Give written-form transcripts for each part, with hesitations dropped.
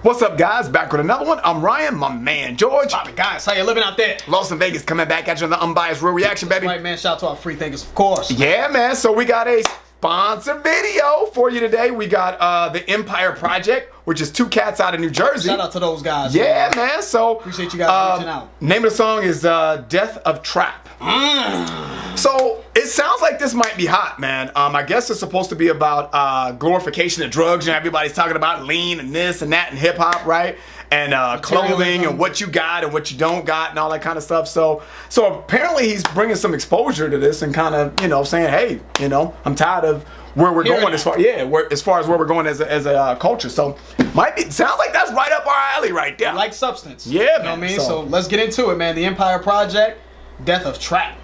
What's up, guys? Back with another one. I'm Ryan, my man George. Poppin', guys, how you living out there? Lost in Vegas coming back at you on the Unbiased Real Reaction, baby. Right, man. Shout out to our free thinkers, of course. Yeah, man. So we got a sponsor video for you today. We got the Empire Project, which is two cats out of New Jersey. Shout out to those guys. Yeah, man. So appreciate you guys reaching out. Name of the song is Death of Trap. So it sounds like this might be hot, man. I guess it's supposed to be about glorification of drugs, and everybody's talking about lean and this and that and hip hop, right? And clothing and what you got and what you don't got and all that kind of stuff. So apparently he's bringing some exposure to this and kind of, saying, hey, I'm tired of where we're going as far as where we're going as a culture. So sounds like that's right up our alley right there. Like substance. Yeah, man. You know what I mean? So let's get into it, man. The Empire Project, Death of Trap.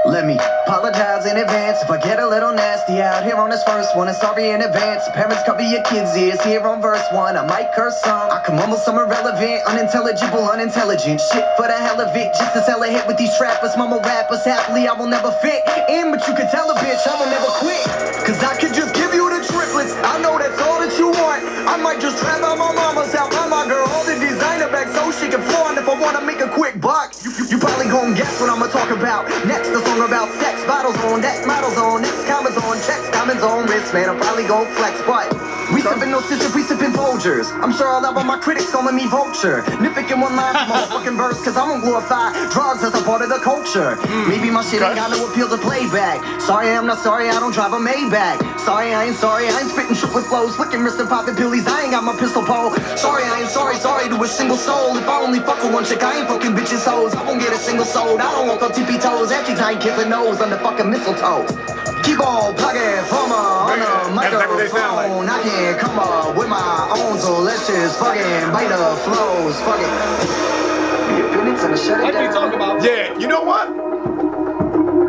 Let me apologize in advance if I get a little nasty out here on this first one. And sorry in advance, parents cover your kids' ears here on verse 1. I might curse some, I can mumble some irrelevant, unintelligible, unintelligent shit for the hell of it. Just to sell a hit with these trappers, mumble rappers. Happily I will never fit in, but you can tell a bitch I will never quit. Cause I could just give you the triplets, I know that's all that you want. I might just trap out my mama's house, buy my girl all the designer bags so she can flaunt. If I wanna make a quick buck, you probably gon' guess what I'ma talk about next. The song about sex, bottles on deck, models on next, commas on checks, diamonds on wrist, man, I'm probably gon' flex, but we sippin' no scissors, we sippin' Folgers. I'm sure all of my critics calling me vulture, nitpicking one line from a fucking verse, cause I won't glorify drugs as a part of the culture. Maybe my shit ain't got no appeal to playback. Sorry, I'm not sorry, I don't drive a Maybach. Sorry, I ain't spittin' shit with flows, flicking wrist and poppin' pillies, I ain't got my pistol pole. Sorry, I ain't sorry to a single soul. If I only fuck with one chick, I ain't fucking bitches hoes. I won't get a single sold, I don't walk on tippy toes. Actually tying kids and nose under fucking mistletoe. Keep on plugging from on the microphone. I can't come up with my own, so let's just fucking bite the flows. Fuck it. Your opinions and shut it What down. are you talking about? Yeah, you know what?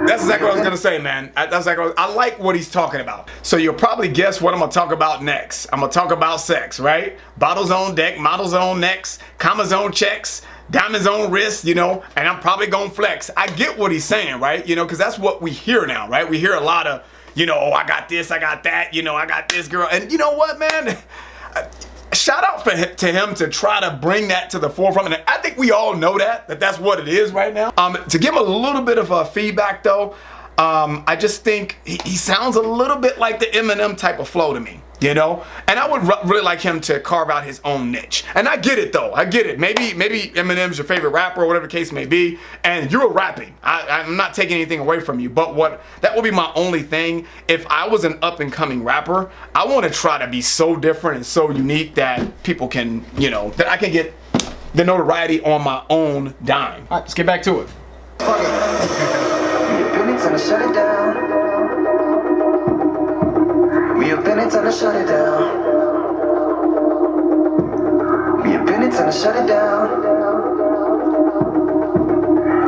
That's exactly what I was gonna say, man. I like what he's talking about. So you'll probably guess what I'm gonna talk about next. I'm gonna talk about sex, right? Bottles on deck, models on necks, commas on checks, diamonds on wrists, and I'm probably gonna flex. I get what he's saying, right? Because that's what we hear now, right? We hear a lot of, oh, I got this, I got that, I got this girl. And you know what, man? Shout out to him to try to bring that to the forefront. And I think we all know that's what it is right now. To give him a little bit of feedback though, I just think he sounds a little bit like the Eminem type of flow to me, And I would really like him to carve out his own niche. And I get it though, I get it. Maybe Eminem's your favorite rapper or whatever the case may be, and you're rapping. I'm not taking anything away from you, but that would be my only thing. If I was an up and coming rapper, I want to try to be so different and so unique that people can, that I can get the notoriety on my own dime. All right, let's get back to it. Fuck it. Gonna shut it down. We have been gonna shut it down. We have been gonna shut it down.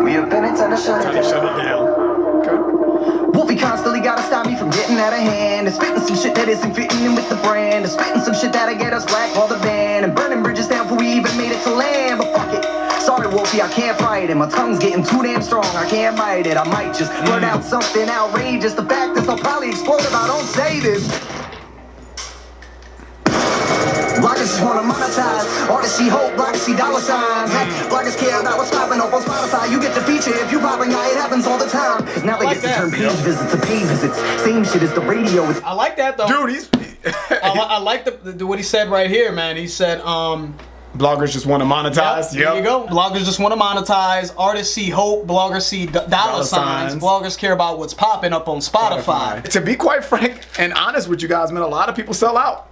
We have been gonna shut it down. Wolfie constantly gotta stop me from getting out of hand and spitting some shit that isn't fitting in with the brand, and spitting some shit that'll get us black all the band, and burning bridges down before we even made it to land. But fuck it. Sorry, Wolfie, I can't fight it. My tongue's getting too damn strong, I can't bite it. I might just blurt out something outrageous. The fact is I'll probably explode if I don't say this. Bloggers just wanna monetize, artists see hope, bloggers see dollar signs. Bloggers care about what's popping up on Spotify. You get the feature if you popping, yeah, it happens all the time. Cause now they get to turn page visits to pay visits. Same shit as the radio. I like that though. Dude, I like what he said right here, man. He said, bloggers just want to monetize. Yep. There you go. Bloggers just want to monetize. Artists see hope. Bloggers see dollar signs. Bloggers care about what's popping up on Spotify. To be quite frank and honest with you guys, man, a lot of people sell out.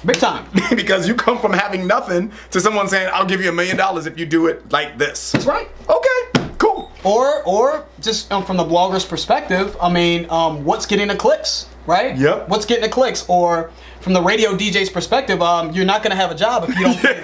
Big time. Because you come from having nothing to someone saying, I'll give you $1 million if you do it like this. That's right. Okay, cool. Or just from the blogger's perspective, I mean, what's getting the clicks, right? Yep. What's getting the clicks? Or from the radio DJ's perspective, you're not going to have a job if you don't play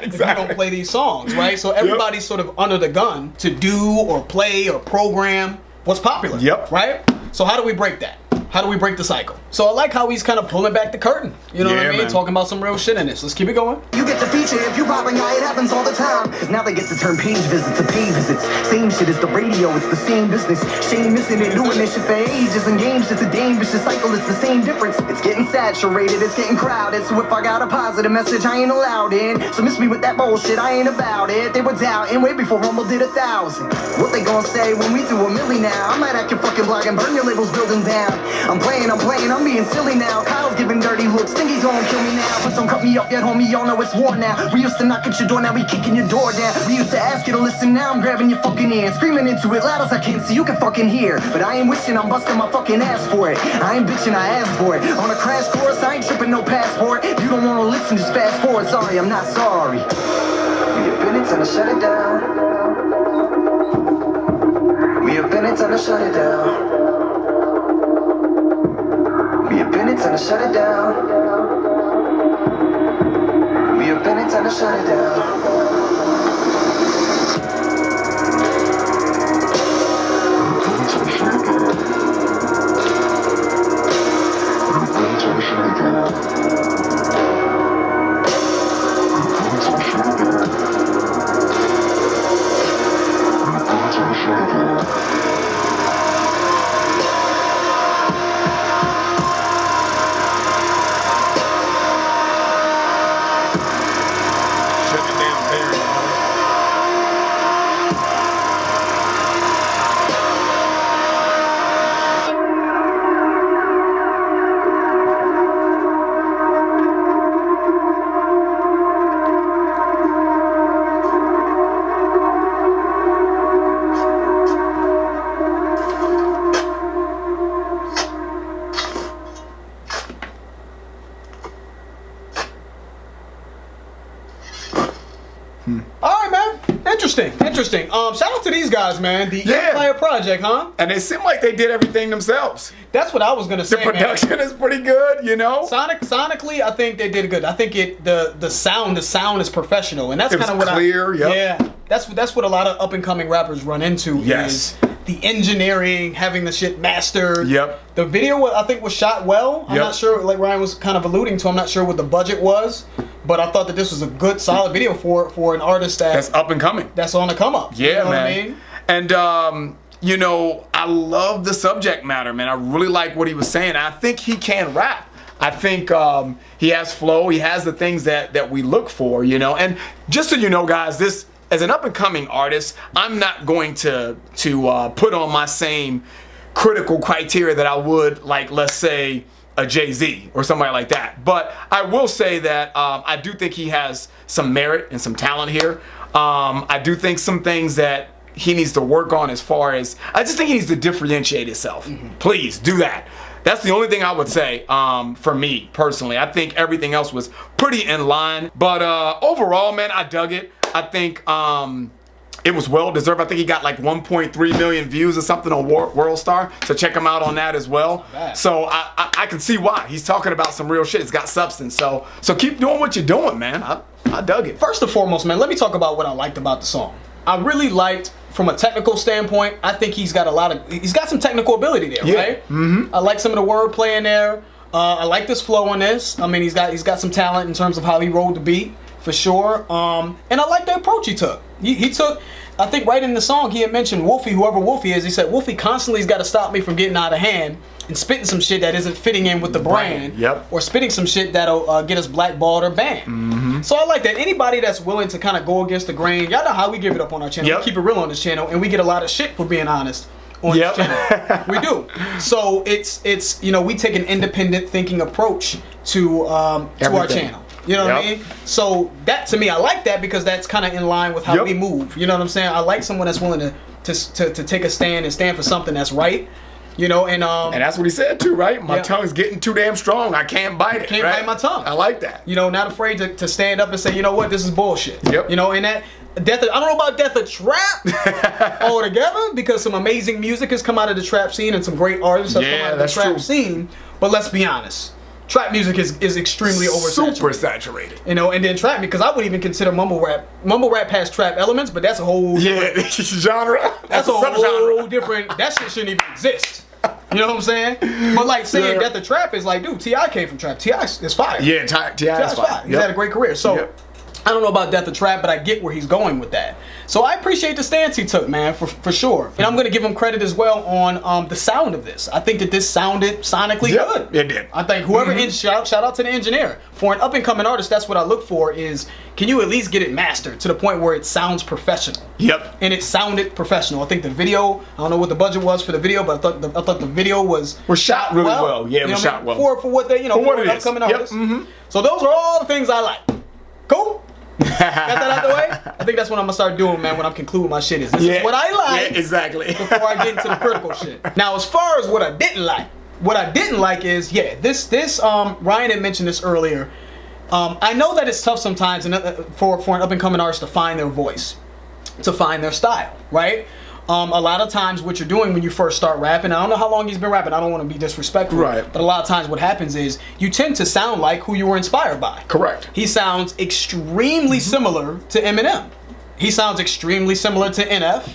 if you don't play these songs, right? So everybody's sort of under the gun to do or play or program what's popular. Yep. Right? So how do we break that? How do we break the cycle? So I like how he's kind of pulling back the curtain. You know what I mean? Man. Talking about some real shit in this. Let's keep it going. You get the feature if you popping, yeah, it happens all the time. Cause now they get to turn page visits to pay visits. Same shit as the radio, it's the same business. Shame missing it, doing this shit for ages and games. It's a dangerous cycle, it's the same difference. It's getting saturated, it's getting crowded. So if I got a positive message, I ain't allowed in. So miss me with that bullshit, I ain't about it. They were doubting way before Rumble did 1,000. What they gonna say when we do a milli now? I might hack your fucking blog and burn your labels building down. I'm playing, I'm being silly now. Kyle's giving dirty looks, think he's gonna kill me now. But don't cut me up yet, homie, y'all know it's war now. We used to knock at your door, now we kicking your door down. We used to ask you to listen, now I'm grabbing your fucking ear and screaming into it loud as I can so you can fucking hear. But I ain't wishing, I'm busting my fucking ass for it. I ain't bitching, I asked for it. On a crash course, I ain't tripping no passport. If you don't wanna listen, just fast forward. Sorry, I'm not sorry. We have been it, time to shut it down. We have been it, time to shut it down. We have been it, time to shut it down. We have been it, time to shut it down. All right, man. Interesting. Shout out to these guys, man. The Empire Project, huh? And it seemed like they did everything themselves. That's what I was gonna say. The production is pretty good, you know. Sonically, I think they did good. I think the sound is professional, and that's It was kind of what clear. Yeah, that's what a lot of up and coming rappers run into. Yes. Is the engineering, having the shit mastered. Yep. The video I think was shot well. I'm not sure, like Ryan was kind of alluding to. I'm not sure what the budget was, but I thought that this was a good, solid video for an artist That's up and coming. that's on the come up. Yeah, you know man. What I mean? And you know, I love the subject matter, man. I really like what he was saying. I think he can rap. I think he has flow. He has the things that we look for, you know. And just so you know, guys, this as an up and coming artist, I'm not going to put on my same critical criteria that I would, like, let's say, a Jay-Z or somebody like that. But I will say that I do think he has some merit and some talent here. I do think some things that he needs to work on as far as, I just think he needs to differentiate himself. Please do that. That's the only thing I would say for me personally. I think everything else was pretty in line. But overall, man, I dug it. I think it was well deserved. I think he got like 1.3 million views or something on World Star. So check him out on that as well. So I can see why. He's talking about some real shit. It's got substance. So keep doing what you're doing, man. I dug it. First and foremost, man, let me talk about what I liked about the song. I really liked, from a technical standpoint, I think he's got some technical ability there, right? I like some of the wordplay in there. I like this flow on this. I mean, he's got some talent in terms of how he rolled the beat, for sure. And I like the approach he took. He took, I think right in the song, he had mentioned Wolfie, whoever Wolfie is. He said, Wolfie constantly's got to stop me from getting out of hand and spitting some shit that isn't fitting in with the brand. Yep. Or spitting some shit that'll get us blackballed or banned. So I like that. Anybody that's willing to kind of go against the grain, y'all know how we give it up on our channel. We keep it real on this channel, and we get a lot of shit for being honest on this channel. We do. So it's you know, we take an independent thinking approach to our channel. You know what I mean? So that, to me, I like that because that's kind of in line with how we move. You know what I'm saying? I like someone that's willing to take a stand and stand for something that's right. You know, and that's what he said too, right? My tongue's getting too damn strong. I can't bite it. Can't bite my tongue. I like that. You know, not afraid to stand up and say, you know what, this is bullshit. You know, and that I don't know about Death of Trap altogether, because some amazing music has come out of the trap scene and some great artists have come out of the trap scene. But let's be honest. Trap music is extremely oversaturated. Super saturated. You know, and then trap, because I would even consider mumble rap. Mumble rap has trap elements, but that's a whole different genre. That's a whole different. That shit shouldn't even exist. You know what I'm saying? But like saying Death of Trap is like, dude, T.I. came from Trap. T.I. is fire. Yeah, T.I. is fire. He's had a great career. So I don't know about Death of Trap, but I get where he's going with that. So I appreciate the stance he took, man, for sure. And I'm going to give him credit as well on the sound of this. I think that this sounded sonically good. It did. I think whoever shout out to the engineer. For an up and coming artist, that's what I look for is, can you at least get it mastered to the point where it sounds professional? Yep. And it sounded professional. I think the video, I don't know what the budget was for the video, but I thought the video was shot really well. Yeah, it was shot well. For what they, for what it is. Upcoming artists. So those are all the things I like. Cool. Got that out the way? I think that's what I'm gonna start doing, man, when I'm concluding my shit is. This is what I like. Yeah, exactly. Before I get into the critical shit. Now, as far as what I didn't like is, this Ryan had mentioned this earlier. I know that it's tough sometimes for an up and coming artist to find their voice, to find their style, right? A lot of times what you're doing when you first start rapping, I don't know how long he's been rapping, I don't want to be disrespectful, right, but a lot of times what happens is you tend to sound like who you were inspired by. Correct. He sounds extremely similar to Eminem. He sounds extremely similar to NF,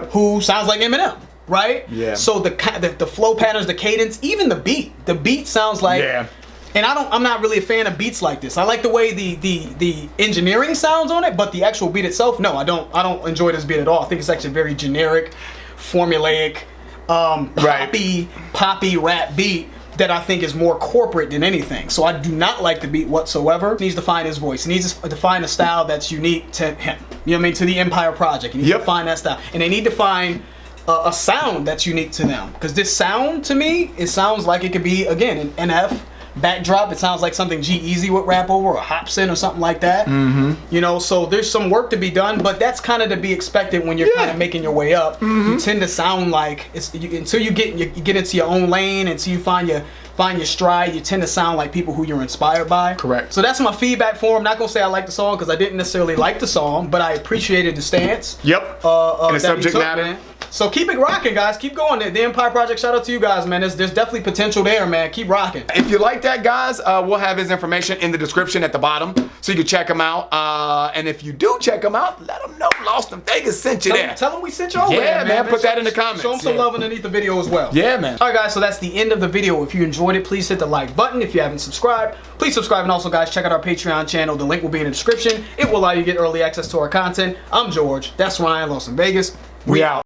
who sounds like Eminem, right? Yeah. So the flow patterns, the cadence, even the beat sounds like, and I'm not really a fan of beats like this. I like the way the engineering sounds on it, but the actual beat itself, no, I don't enjoy this beat at all. I think it's actually very generic, formulaic, poppy rap beat that I think is more corporate than anything. So I do not like the beat whatsoever. He needs to find his voice. He needs to find a style that's unique to him. You know what I mean? To the Empire Project. He needs to find that style. And they need to find a sound that's unique to them. Because this sound, to me, it sounds like it could be, again, an NF backdrop. It sounds like something G-Eazy would rap over, or Hopsin or something like that. You know, so there's some work to be done, but that's kind of to be expected when you're kind of making your way up. You tend to sound like until you get into your own lane, until you find your stride, you tend to sound like people who you're inspired by. Correct. So that's my feedback for him. Not gonna say I like the song because I didn't necessarily like the song, but I appreciated the stance. And the subject matter. Man. So keep it rocking, guys. Keep going. The Empire Project, shout out to you guys, man. There's definitely potential there, man. Keep rocking. If you like that, guys, we'll have his information in the description at the bottom, so you can check him out. And if you do check him out, let him know Lost in Vegas sent you there. Tell him we sent you over there, Yeah, man. Put that in the comments. Show him some love underneath the video as well. Yeah, man. All right, guys. So that's the end of the video. If you enjoyed it, please hit the like button. If you haven't subscribed, please subscribe. And also, guys, check out our Patreon channel. The link will be in the description. It will allow you to get early access to our content. I'm George. That's Ryan. Lost in Vegas. We out.